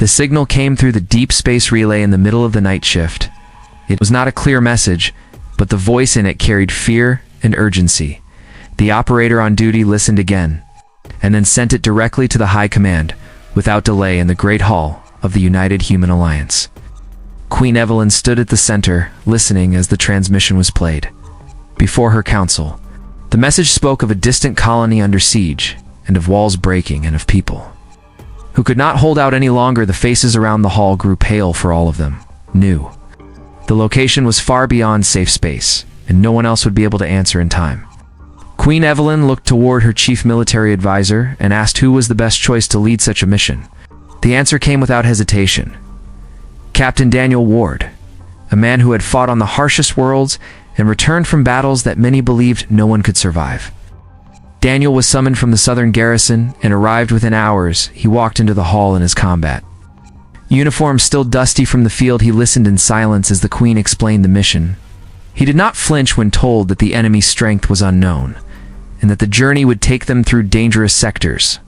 The signal came through the deep space relay in the middle of the night shift. It was not a clear message, but the voice in it carried fear and urgency. The operator on duty listened again, and then sent it directly to the High Command, without delay, in the Great Hall of the United Human Alliance. Queen Evelyn stood at the center, listening as the transmission was played. Before her council, the message spoke of a distant colony under siege, and of walls breaking, and of people who could not hold out any longer. The faces around the hall grew pale, for all of them knew the location was far beyond safe space, and no one else would be able to answer in time. Queen Evelyn looked toward her chief military advisor and asked who was the best choice to lead such a mission. The answer came without hesitation. Captain Daniel Ward, a man who had fought on the harshest worlds and returned from battles that many believed no one could survive. Daniel was summoned from the southern garrison and arrived within hours. He walked into the hall in his combat uniform still dusty from the field. He listened in silence as the Queen explained the mission. He did not flinch when told that the enemy's strength was unknown, and that the journey would take them through dangerous sectors.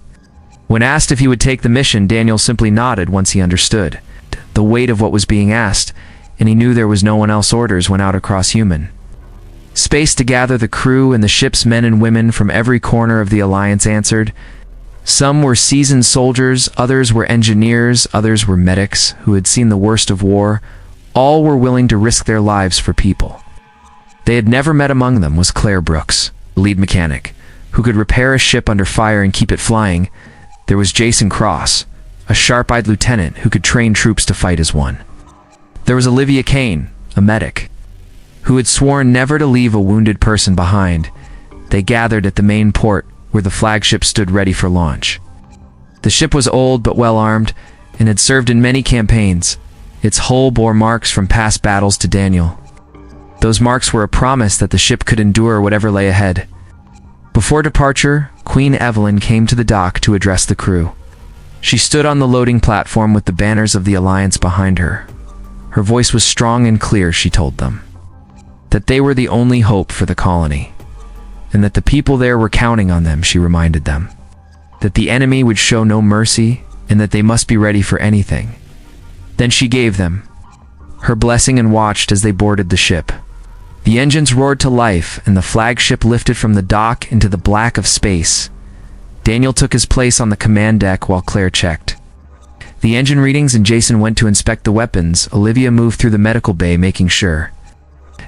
When asked if he would take the mission, Daniel simply nodded once he understood the weight of what was being asked, and he knew there was no one else. Orders went out across human space to gather the crew, and the ship's men and women from every corner of the Alliance answered. Some were seasoned soldiers, others were engineers, others were medics who had seen the worst of war. All were willing to risk their lives for people they had never met. Among them was Claire Brooks, lead mechanic, who could repair a ship under fire and keep it flying. There was Jason Cross, a sharp-eyed lieutenant who could train troops to fight as one. There was Olivia Kane, a medic, who had sworn never to leave a wounded person behind. They gathered at the main port, where the flagship stood ready for launch. The ship was old but well-armed, and had served in many campaigns. Its hull bore marks from past battles to Daniel. Those marks were a promise that the ship could endure whatever lay ahead. Before departure, Queen Evelyn came to the dock to address the crew. She stood on the loading platform with the banners of the Alliance behind her. Her voice was strong and clear. She told them that they were the only hope for the colony, and that the people there were counting on them. She reminded them that the enemy would show no mercy, and that they must be ready for anything. Then she gave them her blessing and watched as they boarded the ship. The engines roared to life, and the flagship lifted from the dock into the black of space. Daniel took his place on the command deck while Claire checked the engine readings, and Jason went to inspect the weapons. Olivia moved through the medical bay, making sure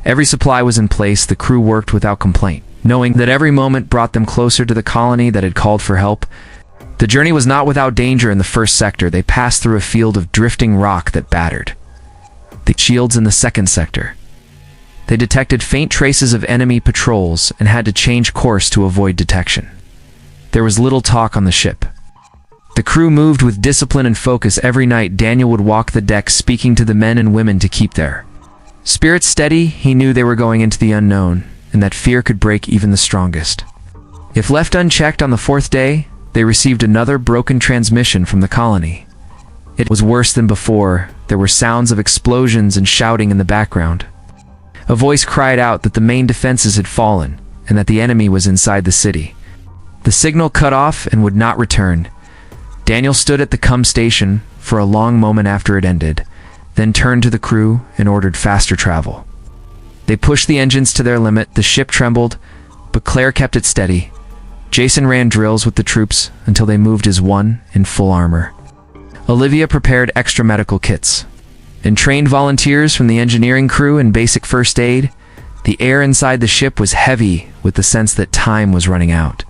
every supply was in place. The crew worked without complaint, knowing that every moment brought them closer to the colony that had called for help. The journey was not without danger. In the first sector, they passed through a field of drifting rock that battered the shields. In the second sector, they detected faint traces of enemy patrols and had to change course to avoid detection. There was little talk on the ship. The crew moved with discipline and focus. Every night, Daniel would walk the deck, speaking to the men and women to keep their spirits steady. He knew they were going into the unknown, and that fear could break even the strongest. If left unchecked on the fourth day, they received another broken transmission from the colony. It was worse than before. There were sounds of explosions and shouting in the background. A voice cried out that the main defenses had fallen, and that the enemy was inside the city. The signal cut off and would not return. Daniel stood at the CUM station for a long moment after it ended, then turned to the crew and ordered faster travel. They pushed the engines to their limit. The ship trembled, but Claire kept it steady. Jason ran drills with the troops until they moved as one in full armor. Olivia prepared extra medical kits and trained volunteers from the engineering crew in basic first aid. The air inside the ship was heavy with the sense that time was running out.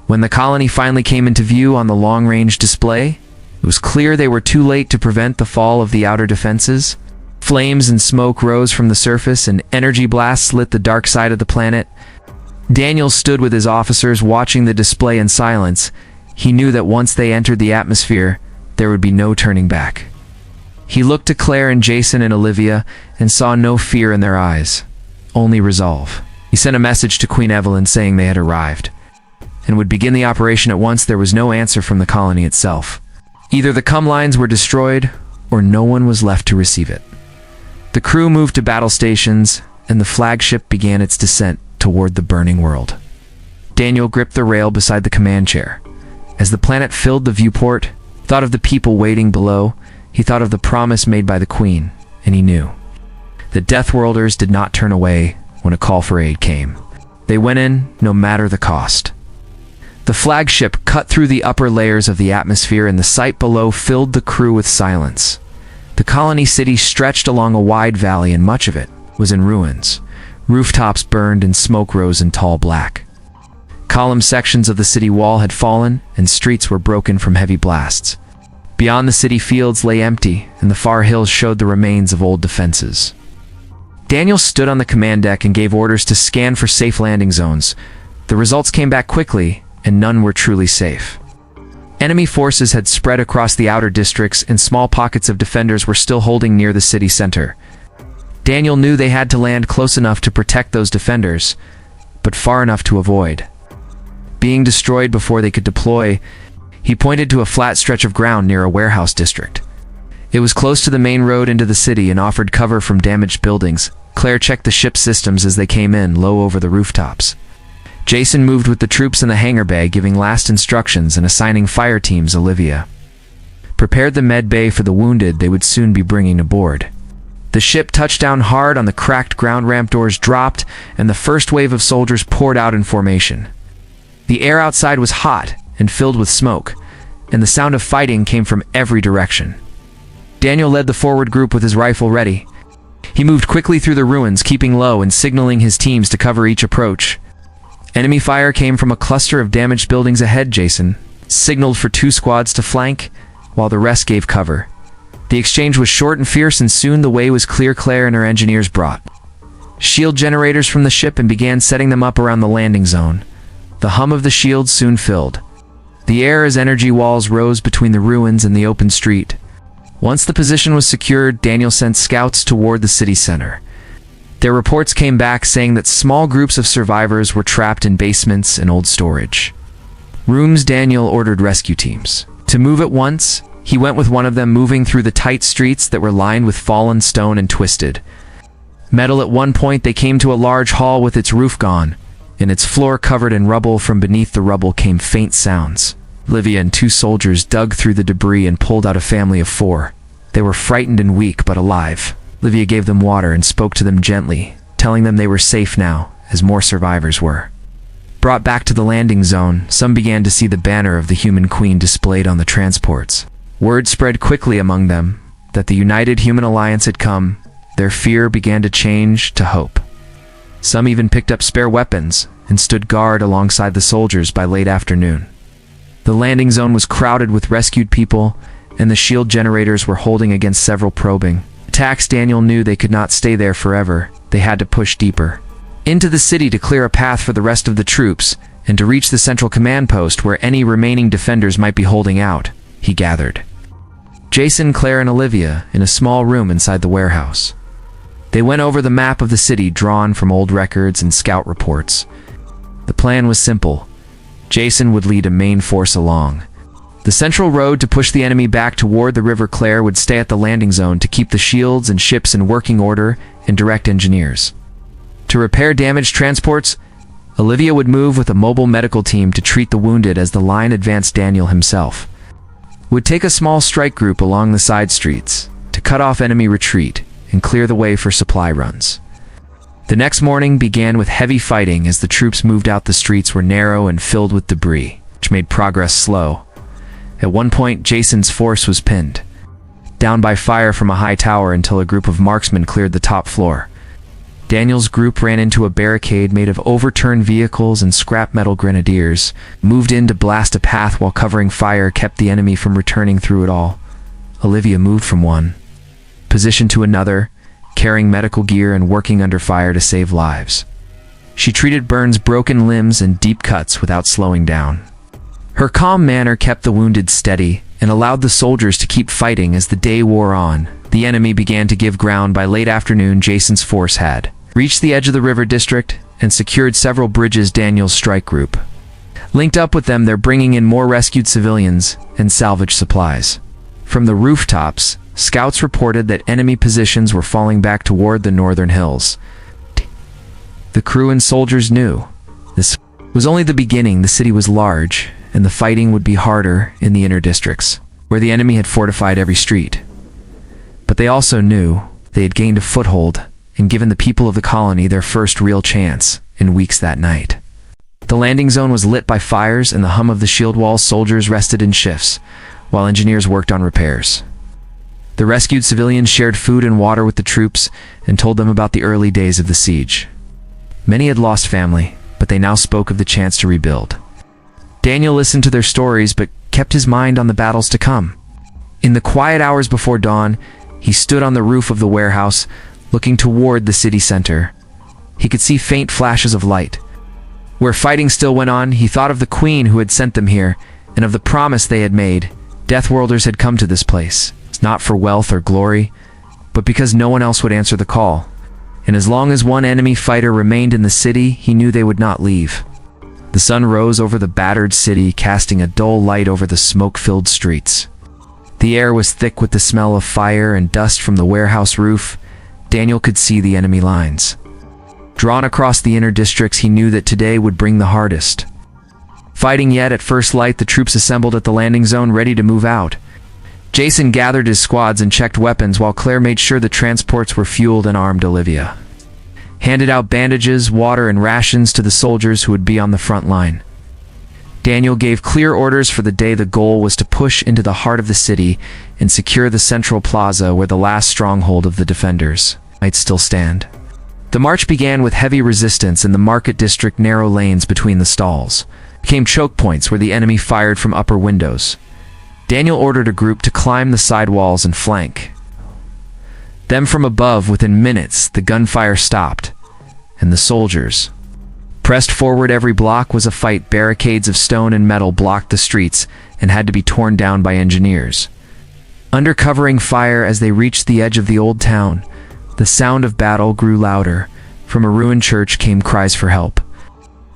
When the colony finally came into view on the long-range display, it was clear they were too late to prevent the fall of the outer defenses. Flames and smoke rose from the surface, and energy blasts lit the dark side of the planet. Daniel stood with his officers watching the display in silence. He knew that once they entered the atmosphere, there would be no turning back. He looked to Claire and Jason and Olivia and saw no fear in their eyes, only resolve. He sent a message to Queen Evelyn saying they had arrived and would begin the operation at once. There was no answer from the colony itself. Either the CUM lines were destroyed, or no one was left to receive it. The crew moved to battle stations, and the flagship began its descent toward the burning world. Daniel gripped the rail beside the command chair. As the planet filled the viewport, thought of the people waiting below. He thought of the promise made by the Queen, and he knew. The Deathworlders did not turn away when a call for aid came. They went in, no matter the cost. The flagship cut through the upper layers of the atmosphere, and the sight below filled the crew with silence. The colony city stretched along a wide valley, and much of it was in ruins. Rooftops burned and smoke rose in tall black. Column sections of the city wall had fallen, and streets were broken from heavy blasts. Beyond the city, fields lay empty, and the far hills showed the remains of old defenses. Daniel stood on the command deck and gave orders to scan for safe landing zones. The results came back quickly, and none were truly safe. Enemy forces had spread across the outer districts, and small pockets of defenders were still holding near the city center. Daniel knew they had to land close enough to protect those defenders, but far enough to avoid being destroyed before they could deploy. He pointed to a flat stretch of ground near a warehouse district. It was close to the main road into the city and offered cover from damaged buildings. Claire checked the ship's systems as they came in, low over the rooftops. Jason moved with the troops in the hangar bay, giving last instructions and assigning fire teams. Olivia prepared the med bay for the wounded they would soon be bringing aboard. The ship touched down hard on the cracked ground ramp. Doors dropped, and the first wave of soldiers poured out in formation. The air outside was hot and filled with smoke, and the sound of fighting came from every direction. Daniel led the forward group with his rifle ready. He moved quickly through the ruins, keeping low and signaling his teams to cover each approach. Enemy fire came from a cluster of damaged buildings ahead. Jason signaled for 2 squads to flank, while the rest gave cover. The exchange was short and fierce, and soon the way was clear. Claire and her engineers brought shield generators from the ship and began setting them up around the landing zone. The hum of the shields soon filled the air as energy walls rose between the ruins and the open street. Once the position was secured, Daniel sent scouts toward the city center. Their reports came back saying that small groups of survivors were trapped in basements and old storage rooms. Daniel ordered rescue teams to move at once. He went with one of them, moving through the tight streets that were lined with fallen stone and twisted metal. At one point, they came to a large hall with its roof gone and its floor covered in rubble. From beneath the rubble came faint sounds. Olivia and 2 soldiers dug through the debris and pulled out a family of 4. They were frightened and weak, but alive. Olivia gave them water and spoke to them gently, telling them they were safe now, as more survivors were brought back to the landing zone. Some began to see the banner of the Human Queen displayed on the transports. Word spread quickly among them that the United Human Alliance had come. Their fear began to change to hope. Some even picked up spare weapons and stood guard alongside the soldiers. By late afternoon, the landing zone was crowded with rescued people, and the shield generators were holding against several probing attacks. Daniel knew they could not stay there forever. They had to push deeper into the city to clear a path for the rest of the troops and to reach the central command post where any remaining defenders might be holding out. He gathered Jason, Claire, and Olivia in a small room inside the warehouse. They went over the map of the city drawn from old records and scout reports. The plan was simple. Jason would lead a main force along the central road to push the enemy back toward the river. Claire would stay at the landing zone to keep the shields and ships in working order and direct engineers to repair damaged transports. Olivia would move with a mobile medical team to treat the wounded as the line advanced. Daniel himself would take a small strike group along the side streets to cut off enemy retreat and clear the way for supply runs. The next morning began with heavy fighting as the troops moved out. The streets were narrow and filled with debris, which made progress slow. At one point, Jason's force was pinned down by fire from a high tower until a group of marksmen cleared the top floor. Daniel's group ran into a barricade made of overturned vehicles, and scrap metal grenadiers moved in to blast a path while covering fire kept the enemy from returning through it all. Olivia moved from one position to another, carrying medical gear and working under fire to save lives. She treated burns, broken limbs, and deep cuts without slowing down. Her calm manner kept the wounded steady and allowed the soldiers to keep fighting. As the day wore on, the enemy began to give ground. By late afternoon, Jason's force had reached the edge of the river district and secured several bridges. Daniel's strike group linked up with them. They're bringing in more rescued civilians and salvage supplies. From the rooftops, scouts reported that enemy positions were falling back toward the northern hills. The crew and soldiers knew this was only the beginning. The city was large, and the fighting would be harder in the inner districts, where the enemy had fortified every street. But they also knew they had gained a foothold and given the people of the colony their first real chance in weeks that night. The landing zone was lit by fires, and the hum of the shield wall. Soldiers rested in shifts, while engineers worked on repairs. The rescued civilians shared food and water with the troops and told them about the early days of the siege. Many had lost family, but they now spoke of the chance to rebuild. Daniel listened to their stories, but kept his mind on the battles to come. In the quiet hours before dawn, he stood on the roof of the warehouse, looking toward the city center. He could see faint flashes of light. Where fighting still went on, he thought of the queen who had sent them here, and of the promise they had made. Deathworlders had come to this place, not for wealth or glory, but because no one else would answer the call. And as long as one enemy fighter remained in the city, he knew they would not leave. The sun rose over the battered city, casting a dull light over the smoke-filled streets. The air was thick with the smell of fire and dust from the warehouse roof. Daniel could see the enemy lines. Drawn across the inner districts, he knew that today would bring the hardest. Fighting yet at first light, the troops assembled at the landing zone, ready to move out. Jason gathered his squads and checked weapons, while Claire made sure the transports were fueled and armed. Olivia handed out bandages, water, and rations to the soldiers who would be on the front line. Daniel gave clear orders for the day. The goal was to push into the heart of the city and secure the central plaza, where the last stronghold of the defenders might still stand. The march began with heavy resistance in the market district. Narrow lanes between the stalls became choke points where the enemy fired from upper windows. Daniel ordered a group to climb the side walls and flank them from above. Within minutes, the gunfire stopped, and the soldiers pressed forward. Every block was a fight. Barricades of stone and metal blocked the streets and had to be torn down by engineers. Under covering fire as they reached the edge of the old town, the sound of battle grew louder. From a ruined church came cries for help.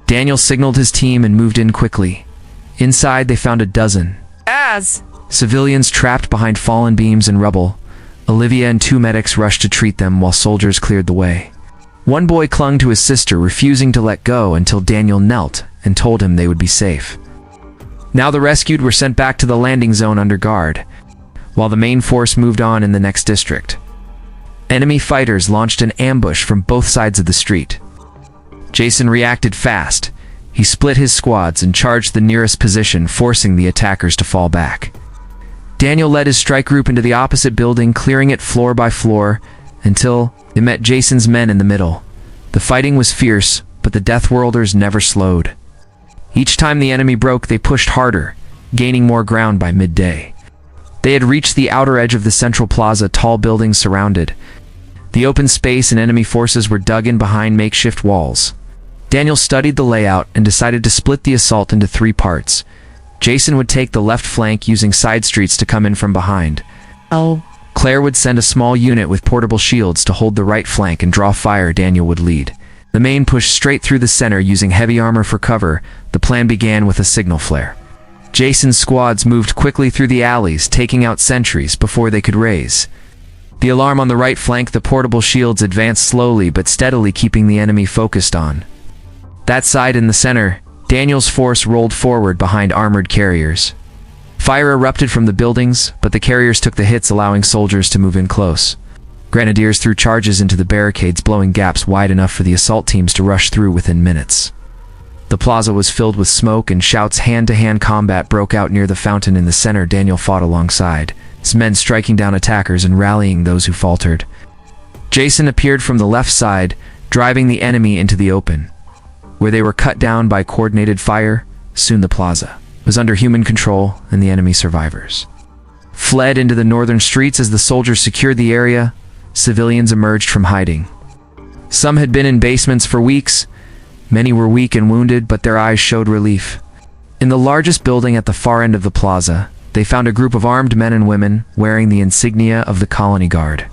Daniel signaled his team and moved in quickly. Inside, they found a dozen civilians trapped behind fallen beams and rubble. Olivia and two medics rushed to treat them while soldiers cleared the way. One boy clung to his sister, refusing to let go until Daniel knelt and told him they would be safe. Now the rescued were sent back to the landing zone under guard, while the main force moved on in the next district. Enemy fighters launched an ambush from both sides of the street. Jason reacted fast. He split his squads and charged the nearest position, forcing the attackers to fall back. Daniel led his strike group into the opposite building, clearing it floor by floor until they met Jason's men in the middle. The fighting was fierce, but the Deathworlders never slowed. Each time the enemy broke, they pushed harder, gaining more ground. By midday, they had reached the outer edge of the central plaza. Tall buildings surrounded the open space, and enemy forces were dug in behind makeshift walls. Daniel studied the layout and decided to split the assault into 3 parts. Jason would take the left flank, using side streets to come in from behind. Claire would send a small unit with portable shields to hold the right flank and draw fire. Daniel would lead the main push straight through the center, using heavy armor for cover. The plan began with a signal flare. Jason's squads moved quickly through the alleys, taking out sentries before they could raise the alarm on the right flank. The portable shields advanced slowly but steadily, keeping the enemy focused on that side. In the center, Daniel's force rolled forward behind armored carriers. Fire erupted from the buildings, but the carriers took the hits, allowing soldiers to move in close. Grenadiers threw charges into the barricades, blowing gaps wide enough for the assault teams to rush through within minutes. The plaza was filled with smoke and shouts. Hand-to-hand combat broke out near the fountain in the center. Daniel fought alongside his men, striking down attackers and rallying those who faltered. Jason appeared from the left side, driving the enemy into the open, where they were cut down by coordinated fire. Soon the plaza was under human control, and the enemy survivors fled into the northern streets. As the soldiers secured the area, civilians emerged from hiding. Some had been in basements for weeks. Many were weak and wounded, but their eyes showed relief. In the largest building at the far end of the plaza, they found a group of armed men and women wearing the insignia of the colony guard.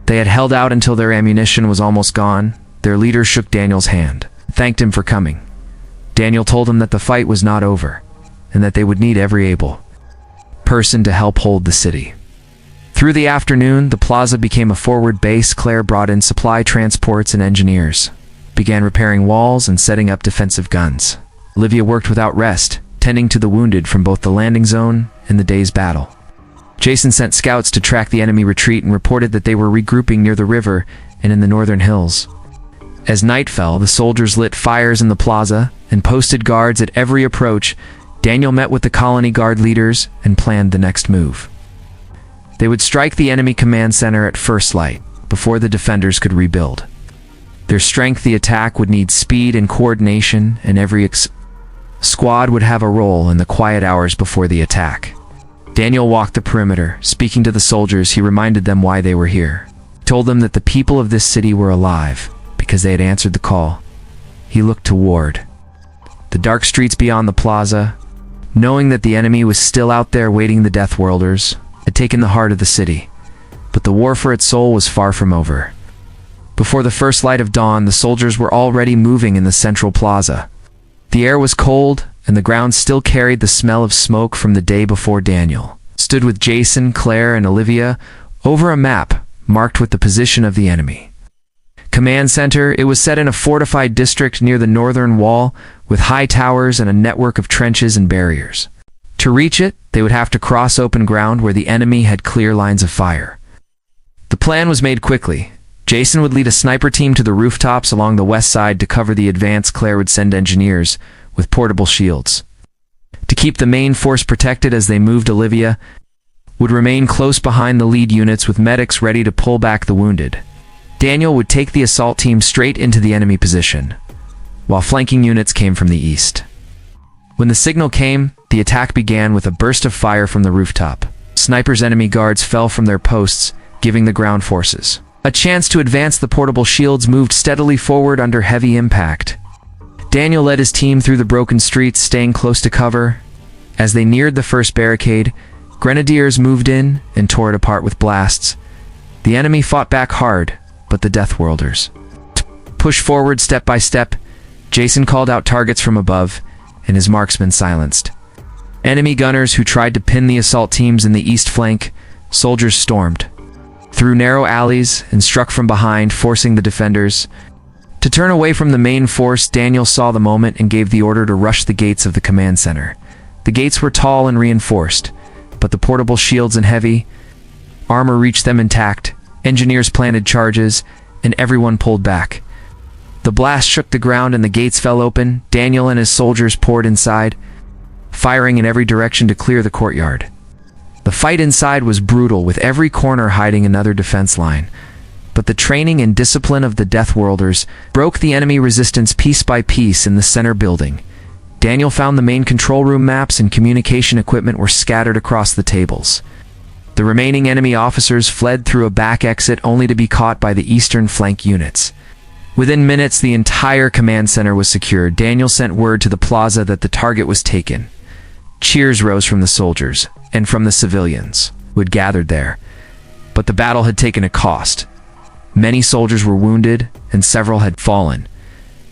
They had held out until their ammunition was almost gone. Their leader shook Daniel's hand, thanked him for coming. Daniel told them that the fight was not over, and that they would need every able person to help hold the city. Through the afternoon, the plaza became a forward base. Claire brought in supply transports, and engineers began repairing walls and setting up defensive guns. Olivia worked without rest, tending to the wounded from both the landing zone and the day's battle. Jason sent scouts to track the enemy retreat and reported that they were regrouping near the river and in the northern hills. As night fell, the soldiers lit fires in the plaza and posted guards at every approach. Daniel met with the colony guard leaders and planned the next move. They would strike the enemy command center at first light, before the defenders could rebuild. Their strength, the attack would need speed and coordination, and every squad would have a role in the quiet hours before the attack. Daniel walked the perimeter. Speaking to the soldiers, he reminded them why they were here. He told them that the people of this city were alive, because they had answered the call. He looked toward the dark streets beyond the plaza, knowing that the enemy was still out there waiting. The Deathworlders had taken the heart of the city, but the war for its soul was far from over. Before the first light of dawn, the soldiers were already moving in the central plaza. The air was cold, and the ground still carried the smell of smoke from the day before. Daniel stood with Jason, Claire, and Olivia over a map marked with the position of the enemy command center. It was set in a fortified district near the northern wall, with high towers and a network of trenches and barriers. To reach it, they would have to cross open ground where the enemy had clear lines of fire. The plan was made quickly. Jason would lead a sniper team to the rooftops along the west side to cover the advance. Claire would send engineers with portable shields to keep the main force protected as they moved. Olivia would remain close behind the lead units with medics ready to pull back the wounded. Daniel would take the assault team straight into the enemy position, while flanking units came from the east. When the signal came, the attack began with a burst of fire from the rooftop. Snipers' enemy guards fell from their posts, giving the ground forces a chance to advance. The portable shields moved steadily forward under heavy impact. Daniel led his team through the broken streets, staying close to cover. As they neared the first barricade, grenadiers moved in and tore it apart with blasts. The enemy fought back hard, but the Deathworlders pushed forward step by step. Jason called out targets from above, and his marksmen silenced enemy gunners who tried to pin the assault teams in the east flank. Soldiers stormed through narrow alleys and struck from behind, forcing the defenders to turn away from the main force. Daniel saw the moment and gave the order to rush the gates of the command center. The gates were tall and reinforced, but the portable shields and heavy armor reached them intact. Engineers planted charges, and everyone pulled back. The blast shook the ground and the gates fell open. Daniel and his soldiers poured inside, firing in every direction to clear the courtyard. The fight inside was brutal, with every corner hiding another defense line. But the training and discipline of the Deathworlders broke the enemy resistance piece by piece. In the center building, Daniel found the main control room. Maps and communication equipment were scattered across the tables. The remaining enemy officers fled through a back exit, only to be caught by the eastern flank units. Within minutes, the entire command center was secured. Daniel sent word to the plaza that the target was taken. Cheers rose from the soldiers and from the civilians who had gathered there. But the battle had taken a cost. Many soldiers were wounded, and several had fallen.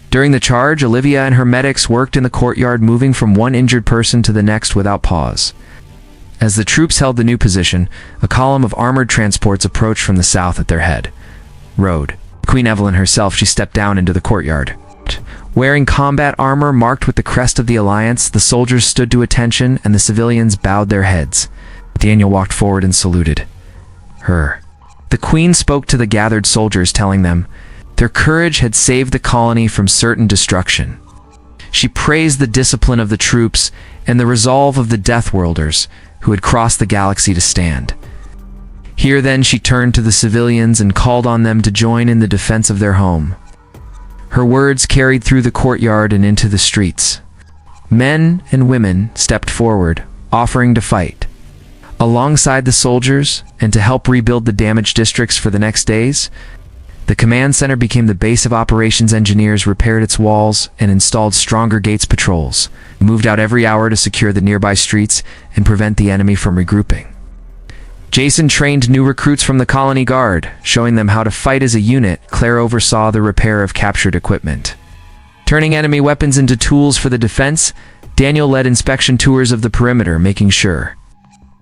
During the charge, Olivia and her medics worked in the courtyard, moving from one injured person to the next without pause. As the troops held the new position, a column of armored transports approached from the south. At their head rode Queen Evelyn herself. She stepped down into the courtyard. Wearing combat armor marked with the crest of the Alliance, the soldiers stood to attention and the civilians bowed their heads. Daniel walked forward and saluted her. The Queen spoke to the gathered soldiers, telling them their courage had saved the colony from certain destruction. She praised the discipline of the troops and the resolve of the Deathworlders, who had crossed the galaxy to stand. Here then she turned to the civilians and called on them to join in the defense of their home. Her words carried through the courtyard and into the streets. Men and women stepped forward, offering to fight alongside the soldiers and to help rebuild the damaged districts for the next days. The command center became the base of operations. Engineers repaired its walls and installed stronger gates. Patrols moved out every hour to secure the nearby streets and prevent the enemy from regrouping. Jason trained new recruits from the colony guard, showing them how to fight as a unit. Claire oversaw the repair of captured equipment, turning enemy weapons into tools for the defense. Daniel led inspection tours of the perimeter, making sure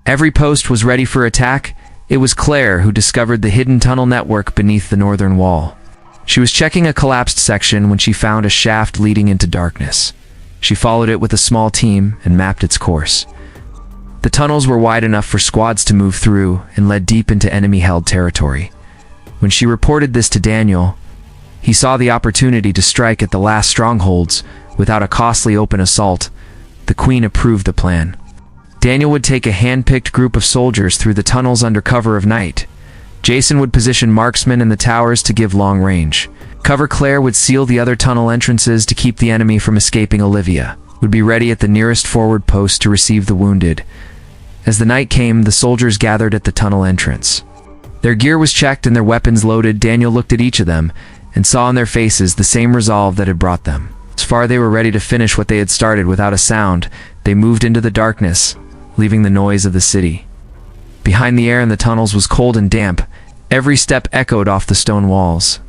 every post was ready for attack. It was Claire who discovered the hidden tunnel network beneath the northern wall. She was checking a collapsed section when she found a shaft leading into darkness. She followed it with a small team and mapped its course. The tunnels were wide enough for squads to move through and led deep into enemy-held territory. When she reported this to Daniel, he saw the opportunity to strike at the last strongholds without a costly open assault. The Queen approved the plan. Daniel would take a hand-picked group of soldiers through the tunnels under cover of night. Jason would position marksmen in the towers to give long range. Claire would seal the other tunnel entrances to keep the enemy from escaping. Olivia would be ready at the nearest forward post to receive the wounded. As the night came, the soldiers gathered at the tunnel entrance. Their gear was checked and their weapons loaded. Daniel looked at each of them and saw on their faces the same resolve that had brought them. As far as they were ready to finish what they had started. Without a sound, they moved into the darkness, leaving the noise of the city. Behind, the air in the tunnels was cold and damp. Every step echoed off the stone walls.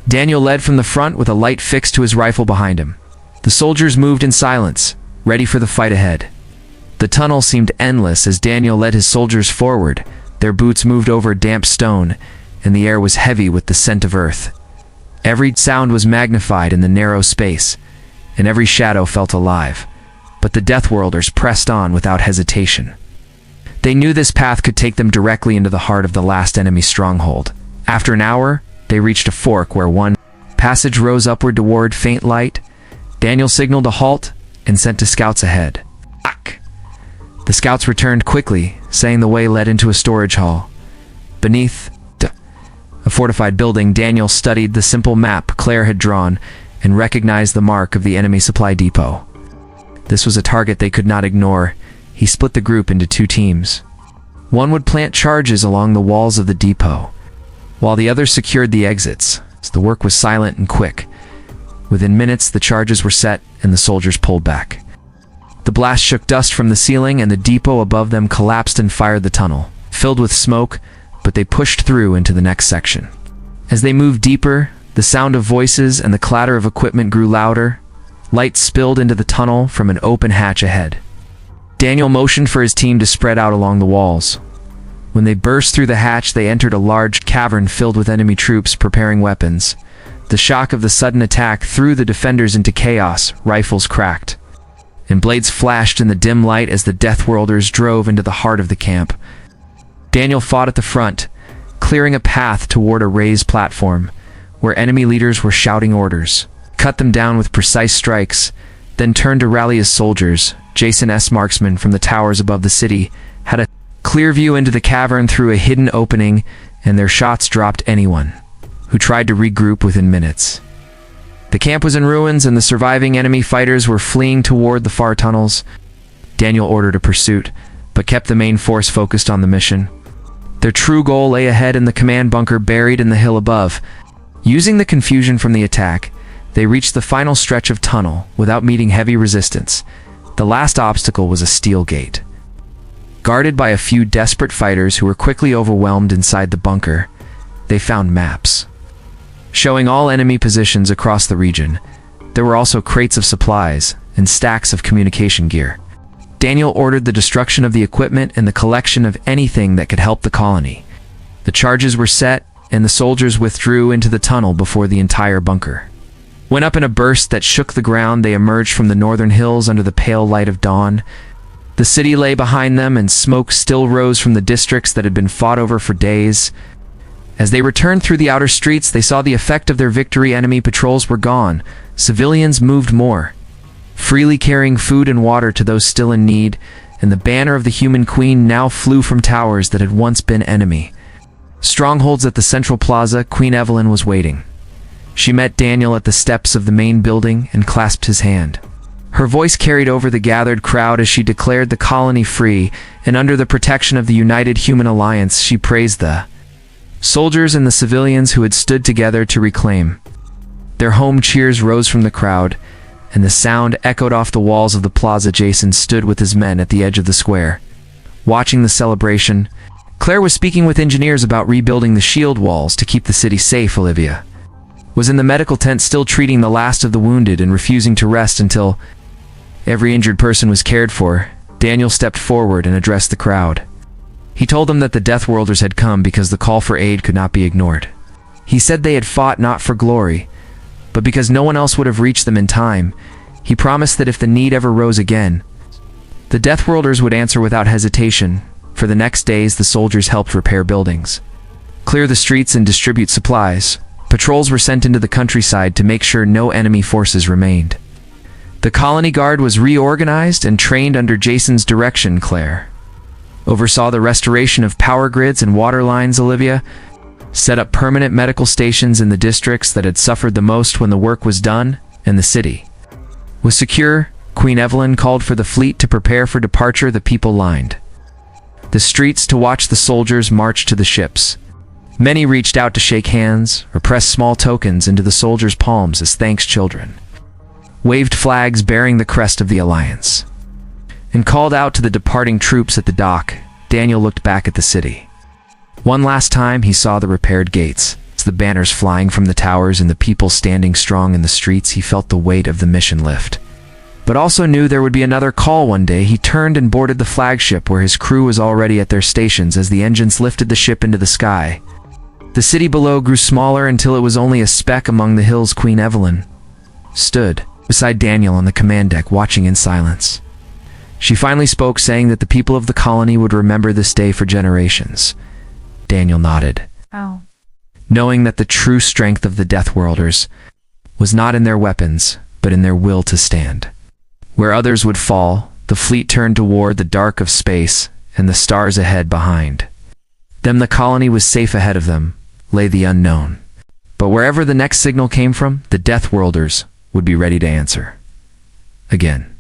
Daniel led from the front with a light fixed to his rifle behind him. The soldiers moved in silence, ready for the fight ahead. The tunnel seemed endless as Daniel led his soldiers forward. Their boots moved over damp stone, and the air was heavy with the scent of earth. Every sound was magnified in the narrow space, and every shadow felt alive. But the Deathworlders pressed on without hesitation. They knew this path could take them directly into the heart of the last enemy stronghold. After an hour, they reached a fork where one passage rose upward toward faint light. Daniel signaled a halt and sent two scouts ahead. The scouts returned quickly, saying the way led into a storage hall. Beneath a fortified building, Daniel studied the simple map Claire had drawn and recognized the mark of the enemy supply depot. This was a target they could not ignore. He split the group into two teams. One would plant charges along the walls of the depot, while the other secured the exits. The work was silent and quick. Within minutes, the charges were set and the soldiers pulled back. The blast shook dust from the ceiling and the depot above them collapsed and fired the tunnel, filled with smoke, but they pushed through into the next section. As they moved deeper, the sound of voices and the clatter of equipment grew louder. Light spilled into the tunnel from an open hatch ahead. Daniel motioned for his team to spread out along the walls. When they burst through the hatch, they entered a large cavern filled with enemy troops preparing weapons. The shock of the sudden attack threw the defenders into chaos. Rifles cracked, and blades flashed in the dim light as the Deathworlders drove into the heart of the camp. Daniel fought at the front, clearing a path toward a raised platform, where enemy leaders were shouting orders. Cut them down with precise strikes, then turned to rally his soldiers. Jason S. Marksman from the towers above the city had a clear view into the cavern through a hidden opening, and their shots dropped anyone who tried to regroup within minutes. The camp was in ruins, and the surviving enemy fighters were fleeing toward the far tunnels. Daniel ordered a pursuit, but kept the main force focused on the mission. Their true goal lay ahead in the command bunker buried in the hill above. Using the confusion from the attack, they reached the final stretch of tunnel without meeting heavy resistance. The last obstacle was a steel gate. Guarded by a few desperate fighters who were quickly overwhelmed inside the bunker, they found maps showing all enemy positions across the region. There were also crates of supplies and stacks of communication gear. Daniel ordered the destruction of the equipment and the collection of anything that could help the colony. The charges were set, and the soldiers withdrew into the tunnel before the entire bunker went up in a burst that shook the ground. They emerged from the northern hills under the pale light of dawn. The city lay behind them, and smoke still rose from the districts that had been fought over for days. As they returned through the outer streets, they saw the effect of their victory. Enemy patrols were gone. Civilians moved more, freely carrying food and water to those still in need, and the banner of the Human Queen now flew from towers that had once been enemy strongholds. At the central plaza, Queen Evelyn was waiting. She met Daniel at the steps of the main building and clasped his hand. Her voice carried over the gathered crowd as she declared the colony free, and under the protection of the United Human Alliance, she praised the soldiers and the civilians who had stood together to reclaim their home. Cheers rose from the crowd, and the sound echoed off the walls of the plaza. Jason stood with his men at the edge of the square, watching the celebration. Claire was speaking with engineers about rebuilding the shield walls to keep the city safe. Olivia was in the medical tent, still treating the last of the wounded and refusing to rest until every injured person was cared for. Daniel stepped forward and addressed the crowd. He told them that the Deathworlders had come because the call for aid could not be ignored. He said they had fought not for glory, but because no one else would have reached them in time. He promised that if the need ever rose again, The Deathworlders would answer without hesitation. For the next days, the soldiers helped repair buildings, clear the streets, and distribute supplies. Patrols were sent into the countryside to make sure no enemy forces remained. The colony guard was reorganized and trained under Jason's direction. Claire oversaw the restoration of power grids and water lines. Olivia set up permanent medical stations in the districts that had suffered the most. When the work was done and the city was secure, Queen Evelyn called for the fleet to prepare for departure. The people lined the streets to watch the soldiers march to the ships. Many reached out to shake hands or press small tokens into the soldiers' palms as thanks. Children waved flags bearing the crest of the Alliance and called out to the departing troops at the dock. Daniel looked back at the city. One last time he saw the repaired gates, the banners flying from the towers, and the people standing strong in the streets. He felt the weight of the mission lift, but also knew there would be another call one day. He turned and boarded the flagship where his crew was already at their stations. As the engines lifted the ship into the sky, the city below grew smaller until it was only a speck among the hills. Queen Evelyn stood beside Daniel on the command deck, watching in silence. She finally spoke, saying that the people of the colony would remember this day for generations. Daniel nodded, knowing that the true strength of the Deathworlders was not in their weapons, but in their will to stand. Where others would fall, the fleet turned toward the dark of space and the stars ahead behind them. The colony was safe. Ahead of them lay the unknown. But wherever the next signal came from, the Deathworlders would be ready to answer again.